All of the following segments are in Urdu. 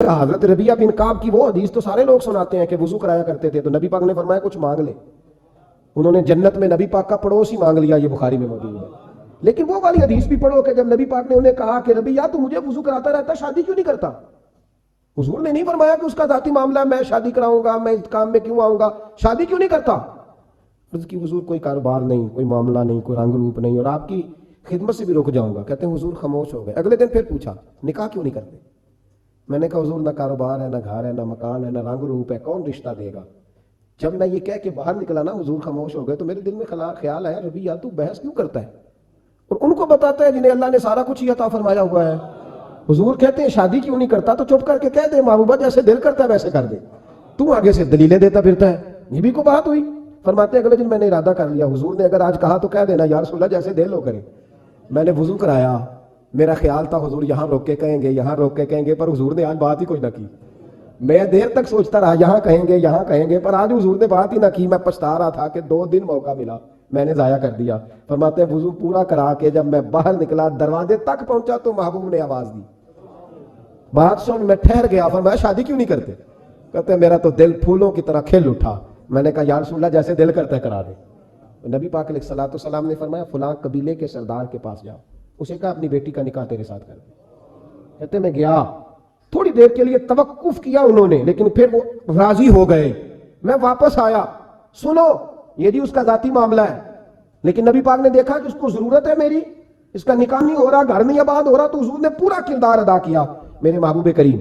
حضرت ربیہ بن کعب کی وہ حدیث تو سارے لوگ سناتے ہیں کہ وضو کرایا کرتے تھے، تو نبی پاک نے فرمایا کچھ مانگ لے. انہوں نے جنت میں نبی پاک کا پڑوس ہی مانگ لیا، یہ بخاری میں موجود ہے. لیکن وہ والی حدیث بھی پڑھو کہ جب نبی پاک نے انہیں کہا کہ ربیہ تو مجھے وضو کراتا رہتا، شادی کیوں نہیں کرتا؟ حضور نے نہیں فرمایا کہ اس کا ذاتی معاملہ ہے، میں شادی کراؤں گا، میں اس کام میں کیوں آؤں گا، شادی کیوں نہیں کرتا؟ عرض کی حضور کوئی کاروبار نہیں، کوئی معاملہ نہیں، کوئی رنگ روپ نہیں، اور آپ کی خدمت سے بھی رک جاؤں گا. کہتے ہیں حضور خاموش ہو گئے. اگلے دن پھر پوچھا نکاح کیوں نہیں کرتے؟ میں نے کہا حضور نہ کاروبار ہے، نہ گھر ہے، نہ مکان ہے، نہ رنگ روپ ہے، کون رشتہ دے گا؟ جب میں یہ کہہ کے باہر نکلا نا حضور خاموش ہو گئے، تو میرے دل میں خیال آیا ربیہ تو بحث کیوں کرتا ہے اور ان کو بتاتا ہے جنہیں اللہ نے سارا کچھ ہی عطا فرمایا ہوا ہے. حضور کہتے ہیں شادی کیوں نہیں کرتا؟ تو چپ کر کے کہہ دے محبوبہ جیسے دل کرتا ہے ویسے کر دے، تو آگے سے دلیلیں دیتا پھرتا ہے. یہ بھی کو بات ہوئی. فرماتے ہیں اگلے دن میں نے ارادہ کر لیا، حضور نے اگر آج کہا تو کہہ دینا یا رسول اللہ جیسے دل ہو کرے. میں نے وضو کرایا، میرا خیال تھا حضور یہاں روک کے کہیں گے، یہاں روک کے کہیں گے، پر حضور نے آج بات ہی کوئی نہ کی. میں دیر تک سوچتا رہا یہاں کہیں گے، یہاں کہیں گے، پر آج حضور نے بات ہی نہ کی. میں پچھتا رہا تھا کہ 2 دن موقع ملا میں نے ضائع کر دیا. فرماتے ہیں وضو پورا کرا کے جب میں باہر نکلا دروازے تک پہنچا تو محبوب نے آواز دی، بات سن. میں ٹھہر گیا. فرمایا شادی کیوں نہیں کرتے؟ کہتے ہیں میرا تو دل پھولوں کی طرح کھل اٹھا. میں نے کہا یا رسول اللہ جیسے دل کرتا ہے کرا دے. نبی پاک علیہ الصلوۃ والسلام نے فرمایا فلاں قبیلے کے سردار کے پاس جاؤ، اسے کہا اپنی بیٹی کا نکاح تیرے ساتھ کر دے. کہتے میں گیا، تھوڑی دیر کے لیے توقف کیا انہوں نے، لیکن پھر وہ راضی ہو گئے. میں واپس آیا، سنو یہ جی اس کا ذاتی معاملہ ہے، لیکن نبی پاک نے دیکھا کہ اس کو ضرورت ہے میری، اس کا نکاح نہیں ہو رہا، گھر نہیں آباد ہو رہا، تو حضور نے پورا کردار ادا کیا. میرے محبوب کریم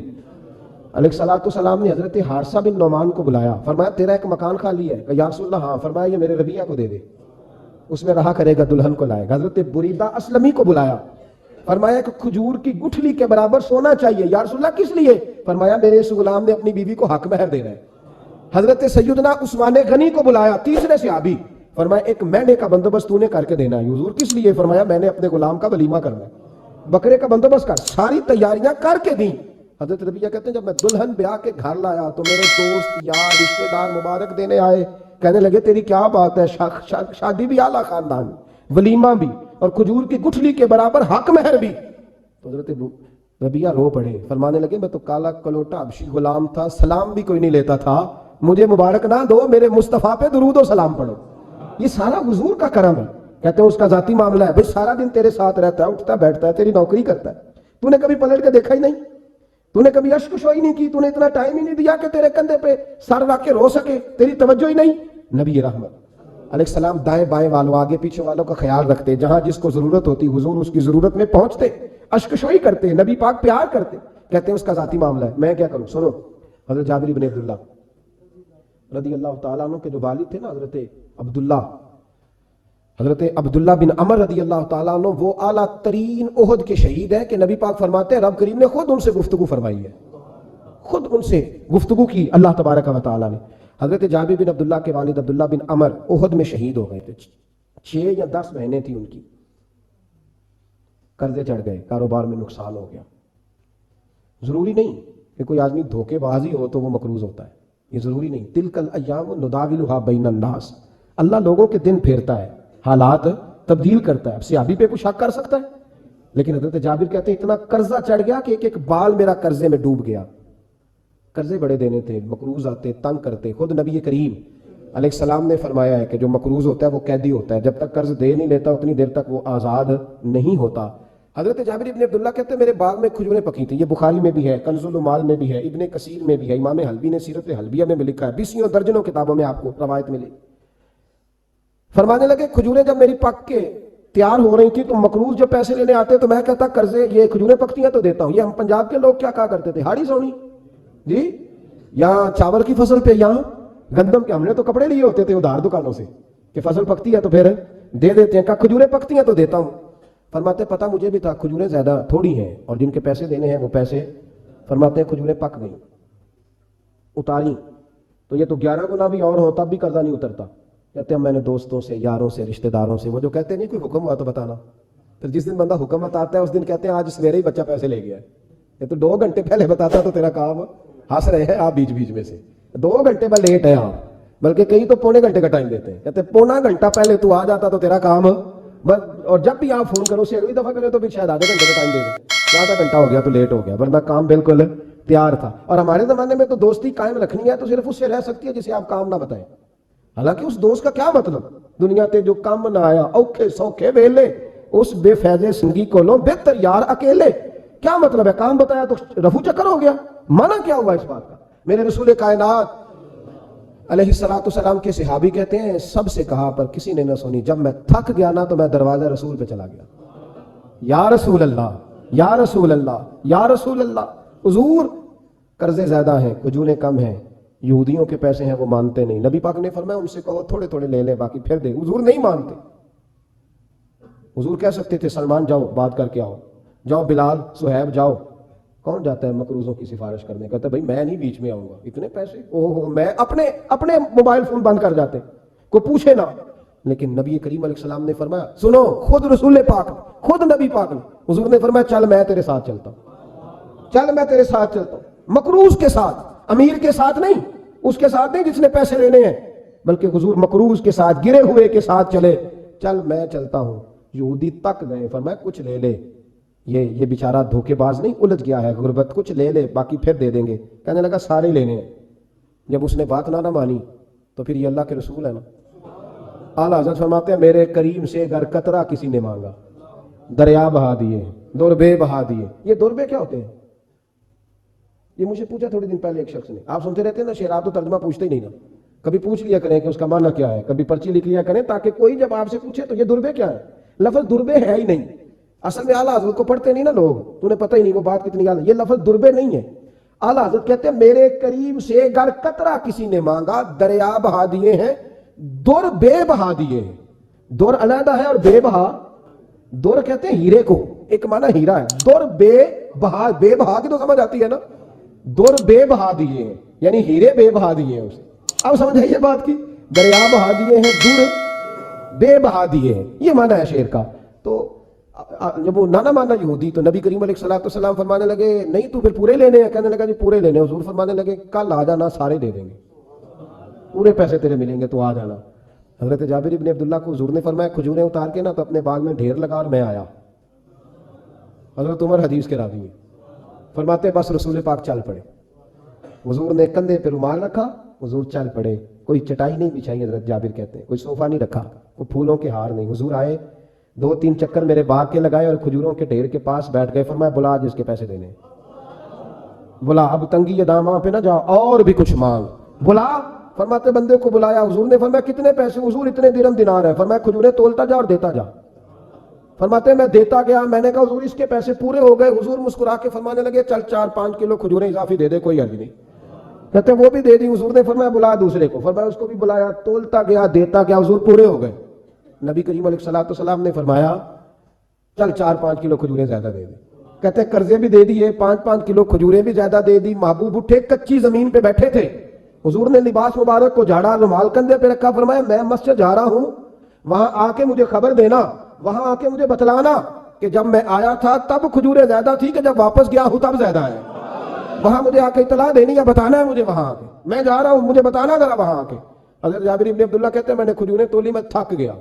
علیہ الصلوۃ والسلام نے حضرت حارثہ بن نعمان کو بلایا. فرمایا تیرا ایک مکان خالی ہے؟ یا رسول اللہ ہاں. فرمایا یہ میرے ربیہ کو دے دے، اس میں رہا کرے گا، دلہن کو لائے گا. حضرت بریدہ اسلمی کو بلایا. فرمایا کہ کھجور کی گٹھلی کے برابر سونا چاہیے. یا رسول اللہ کس لیے؟ فرمایا میرے اس غلام نے اپنی بیوی کو حق مہر دینا ہے. حضرت سیدنا عثمان غنی کو بلایا، تیسرے صحابی. فرمایا ایک مہینے کا بندوبست تو نے کر کے دینا ہے. حضور کس لیے؟ فرمایا میں نے اپنے غلام کا ولیمہ کرنا ہے، بکرے کا بندوبست کر. ساری تیاریاں کر کے دیں. حضرت ربیہ کہتے ہیں جب میں دلہن بیاہ کے گھر لایا تو میرے دوست یار رشتہ دار مبارک دینے آئے. کہنے لگے تیری کیا بات ہے، شادی بھی اعلیٰ خاندان، ولیمہ بھی، اور کھجور کی گٹھلی کے برابر حق مہر بھی. تو حضرت ربیہ رو پڑے. فرمانے لگے میں تو کالا کلوٹا حبشی غلام تھا، سلام بھی کوئی نہیں لیتا تھا، مجھے مبارک نہ دو، میرے مصطفیٰ پہ درود و سلام پڑھو. یہ سارا حضور کا کرم ہے. کہتے ہیں اس کا ذاتی معاملہ ہے، بھئی سارا دن تیرے ساتھ رہتا ہے، اٹھتا بیٹھتا ہے، تیری نوکری کرتا ہے، تو نے کبھی پلٹ کے دیکھا ہی نہیں، تو نے کبھی اشک شوئی نہیں کی، تو نے اتنا ٹائم ہی نہیں دیا کہ تیرے کندھے پہ سر رکھ کے رو سکے، تیری توجہ ہی نہیں. نبی رحمت علیہ السلام دائیں بائیں والوں آگے پیچھے والوں کا خیال رکھتے، جہاں جس کو ضرورت ہوتی حضور اس کی ضرورت میں پہنچتے، اشک شوئی کرتے، نبی پاک پیار کرتے. کہتے ہیں اس کا ذاتی معاملہ ہے، میں کیا کروں؟ سنو حضرت جابر بن عبداللہ رضی اللہ تعالیٰ عنہ کے جو والد تھے نا حضرت عبداللہ بن عمر رضی اللہ تعالیٰ عنہ، وہ اعلیٰ ترین احد کے شہید ہیں کہ نبی پاک فرماتے ہیں رب کریم نے خود ان سے گفتگو فرمائی ہے، خود ان سے گفتگو کی اللہ تبارک و تعالیٰ نے. حضرت جابر بن عبداللہ کے والد عبداللہ بن عمر احد میں شہید ہو گئے تھے. 6 یا 10 مہینے تھی ان کی، قرضے چڑھ گئے، کاروبار میں نقصان ہو گیا. ضروری نہیں کہ کوئی آدمی دھوکے بازی ہو تو وہ مقروض ہوتا ہے، یہ ضروری نہیں. تلک الایام نداولها بین الناس، اللہ لوگوں کے دن پھیرتا ہے، حالات تبدیل کرتا ہے. اب صحابی پہ کچھ شک کر سکتا ہے؟ لیکن حضرت جابر کہتے ہیں اتنا قرضہ چڑھ گیا کہ ایک بال میرا قرضے میں ڈوب گیا. قرضے بڑے دینے تھے، مقروض آتے، تنگ کرتے. خود نبی کریم علیہ السلام نے فرمایا ہے کہ جو مقروض ہوتا ہے وہ قیدی ہوتا ہے، جب تک قرض دے نہیں لیتا اتنی دیر تک وہ آزاد نہیں ہوتا. حضرت جابر بن عبداللہ کہتے ہیں میرے باغ میں کھجوریں پکی تھیں. یہ بخاری میں بھی ہے، کنز المال میں بھی ہے، ابن کثیر میں بھی ہے، امام حلبی نے سیرت حلبیہ میں بھی لکھا ہے، 20 درجنوں کتابوں میں آپ کو روایت ملی. فرمانے لگے کھجوریں جب میری پک کے تیار ہو رہی تھی تو مقروض جب پیسے لینے آتے تو میں کہتا قرضے یہ کھجوریں پکتی ہیں تو دیتا ہوں. یہ ہم پنجاب کے لوگ کیا کہا کرتے تھے، ہاڑی سونی جی، یہاں چاول کی فصل پہ، یہاں گندم کے. ہم نے تو کپڑے لیے ہوتے تھے ادھار دکانوں سے کہ فصل پکتی ہے تو پھر دے دیتے ہیں، کہا کھجوریں پکتی ہیں تو دیتا ہوں. فرماتے پتہ مجھے بھی تھا کھجوریں زیادہ تھوڑی ہیں اور جن کے پیسے دینے ہیں وہ پیسے. فرماتے ہیں کھجوریں پک گئیں، اتاری تو یہ تو 11 گنا بھی اور ہو تب بھی قرضہ نہیں اترتا. کہتے ہیں میں نے دوستوں سے، یاروں سے، رشتہ داروں سے، وہ جو کہتے ہیں نہیں کوئی حکم ہوا تو بتانا، پھر جس دن بندہ حکم بتاتا ہے اس دن کہتے ہیں آج سویرے ہی بچہ پیسے لے گیا ہے. یہ تو 2 گھنٹے پہلے بتاتا تو تیرا کام ہنس رہے ہیں آپ بیچ بیچ میں سے، 2 گھنٹے میں لیٹ ہے آپ، بلکہ کئی تو پونے گھنٹے کا ٹائم دیتے ہیں. کہتے ہیں پونا گھنٹہ پہلے تو آ جاتا تو تیرا کام بس. اور جب بھی آپ فون کرو سے اگلی دفعہ کرے تو بھی شاید آدھے گھنٹے کا ٹائم دے دیں، آدھا گھنٹہ ہو گیا تو لیٹ ہو گیا، ورنہ کام بالکل تیار تھا. اور ہمارے زمانے میں تو دوستی قائم رکھنی ہے تو صرف اس سے رہ سکتی ہے جسے آپ کام نہ بتائیں. حالانکہ اس دوست کا کیا مطلب, دنیا تے جو کام نہ آیا اوکھے سوکھے ویلے اس بے فیضے سنگی کو لو بہتر یار اکیلے. کیا مطلب ہے, کام بتایا تو رفو چکر ہو گیا؟ منع کیا ہوا اس بات کا؟ میرے رسول کائنات علیہ السلام کے صحابی کہتے ہیں سب سے کہا پر کسی نے نہ سنی. جب میں تھک گیا نا تو میں دروازہ رسول پہ چلا گیا, یا رسول اللہ یا رسول اللہ یا رسول اللہ. حضور قرضے زیادہ ہیں, کھجوریں کم ہیں, یہودیوں کے پیسے ہیں وہ مانتے نہیں. نبی پاک نے فرمایا ان سے کہو تھوڑے تھوڑے لے لے باقی پھر دے. حضور نہیں مانتے. حضور کہہ سکتے تھے سلمان جاؤ بات کر کے آؤ, جاؤ بلال صہیب جاؤ. کون جاتا ہے مقروضوں کی سفارش کرنے؟ کہتا ہے بھائی میں نہیں بیچ میں آؤں گا, اتنے پیسے اوہ میں اپنے موبائل فون بند کر جاتے, کوئی پوچھے نہ. لیکن نبی کریم علیہ السلام نے فرمایا سنو, خود رسول پاک خود نبی پاک نے حضور نے فرمایا چل میں تیرے ساتھ چلتا ہوں, چل میں تیرے ساتھ چلتا ہوں. مقروض کے ساتھ, امیر کے ساتھ نہیں, اس کے ساتھ نہیں جس نے پیسے لینے ہیں, بلکہ حضور مقروض کے ساتھ گرے ہوئے کے ساتھ چلے. چل میں چلتا ہوں. یہودی تک گئے, فرمایا کچھ لے لے, یہ بیچارہ دھوکے باز نہیں الجھ گیا ہے غربت, کچھ لے لے باقی پھر دے دیں گے. کہنے لگا سارے لینے ہیں. جب اس نے بات نہ مانی تو پھر یہ اللہ کے رسول ہے نا. اعلیٰ حضرت فرماتے ہیں میرے کریم سے اگر قطرہ کسی نے مانگا دریا بہا دیے, دربے بہا دیے. یہ دربے کیا ہوتے ہیں؟ یہ مجھے پوچھا تھوڑے دن پہلے ایک شخص نے. آپ سنتے رہتے ہیں نا شعر, آپ تو ترجمہ پوچھتے ہی نہیں نا. کبھی پوچھ لیا کریں کہ اس کا معنی کیا ہے, کبھی پرچی لکھ لیا کریں تاکہ کوئی جب آپ سے پوچھے تو یہ دربے کیا ہے. لفظ دربے ہے ہی نہیں. اصل میں اعلیٰ حضرت کو پڑھتے نہیں نا لوگ, تو انہیں پتہ ہی نہیں وہ بات کتنی یاد ہے. یہ لفظ دربے نہیں ہے. اعلیٰ حضرت کہتے ہیں میرے قریب سے اگر قطرہ کسی نے مانگا دریا بہا دیے ہیں, در بے بہا دیے ہیں. در علیحدہ ہے اور بے بہا, در کہتے ہیں ہیرے کو, ایک معنی ہیرا ہے. در بے بہا, بے بہا کی تو سمجھ آتی ہے نا, در بے بہا دیے ہیں یعنی ہیرے بے بہا دیے ہیں اسے. اب سمجھ آئیے بات کی, دریا بہا دیے ہیں, در بے بہا دیے ہیں, یہ معنی ہے شعر کا. تو جب وہ نانا مانا یہودی تو نبی کریم علیہ السلام فرمانے لگے نہیں تو پھر پورے لینے ہیں. کہنے لگا جی پورے لینے. حضور فرمانے لگے کل آ جانا سارے دے دیں گے, پورے پیسے تیرے ملیں گے, تو آ جانا. حضرت جابر ابن عبداللہ کو حضور نے فرمایا کھجوریں اتار کے نا تو اپنے باغ میں ڈھیر لگا اور میں آیا. حضرت عمر حدیث کے راوی ہیں, فرماتے بس رسول پاک چل پڑے. حضور نے کندھے پہ رومال رکھا, حضور چل پڑے. کوئی چٹائی نہیں بچھائی, حضرت جابر کہتے ہیں کوئی صوفہ نہیں رکھا, کوئی پھولوں کے ہار نہیں. حضور آئے, 2-3 چکر میرے باغ کے لگائے اور کھجوروں کے ڈھیر کے پاس بیٹھ گئے. فرمایا بلا جس کے پیسے دینے, بلا, اب تنگی داماں پہ نہ جا اور بھی کچھ مانگ, بلا. فرماتے بندے کو بلایا. حضور نے فرمایا کتنے پیسے؟ حضور اتنے درہم دینار ہے. فرمایا کھجوریں تولتا جا اور دیتا جا. فرماتے میں دیتا گیا. میں نے کہا حضور اس کے پیسے پورے ہو گئے. حضور مسکرا کے فرمانے لگے چل 4-5 کلو کھجوریں اضافی دے دے, کوئی حرج نہیں. کہتے وہ بھی دے دی. حضور نے فرمایا بلا دوسرے کو. فرمایا اس کو بھی بلایا, تولتا گیا دیتا گیا, حضور پورے ہو گئے. نبی کریم علیہ السلام نے فرمایا چل 4-5 کلو کھجوریں زیادہ دے دی. کہتے قرضے بھی دے دیے, 5-5 کلو کھجوریں بھی زیادہ دے دی. محبوب اٹھے, کچی زمین پہ بیٹھے تھے. حضور نے لباس مبارک کو جھاڑا, رومال کندھے پہ رکھا. فرمایا میں مسجد جا رہا ہوں, وہاں آ کے مجھے خبر دینا, وہاں آ کے مجھے بتلانا کہ جب میں آیا تھا تب کھجوریں زیادہ تھی کہ جب واپس گیا ہوں تب زیادہ ہے. وہاں مجھے آ کے اطلاع دینی ہے, بتانا ہے مجھے وہاں آ کے, میں جا رہا ہوں مجھے بتانا ذرا وہاں آ کے. حضرت جابر ابن عبداللہ کہتے ہیں میں نے کھجوریں تولی, میں تھک گیا.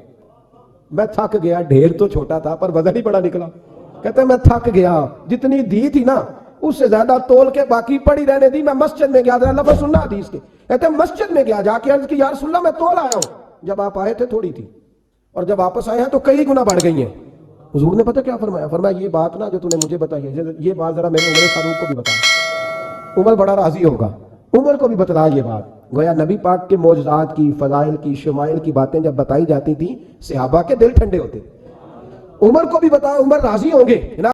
ڈھیر تو چھوٹا تھا پر وزن ہی بڑا نکلا. کہتے ہیں میں تھک گیا, جتنی دی تھی نا اس سے زیادہ تول کے باقی پڑی رہنے دی. میں مسجد میں گیا, لفظ سننا حدیث کے. کہتے ہیں مسجد میں گیا, جا کے عرض کی یا رسول اللہ میں تول آیا ہوں. جب آپ آئے تھے تھوڑی تھی اور جب واپس آئے ہیں تو کئی گنا بڑھ گئی ہیں. حضور نے پتہ کیا فرمایا؟ فرمایا یہ بات نا جو تو نے مجھے بتائی ہے, یہ بات ذرا میرے عمر فاروق کو بھی بتا. عمر بڑا راضی ہوگا. عمر کو بھی بتلا یہ بات. گویا نبی پاک کے معجزات کی, فضائل کی, شمائل کی باتیں جب بتائی جاتی تھی صحابہ کے دل ٹھنڈے ہوتے. عمر کو بھی بتا, عمر راضی ہوں گے.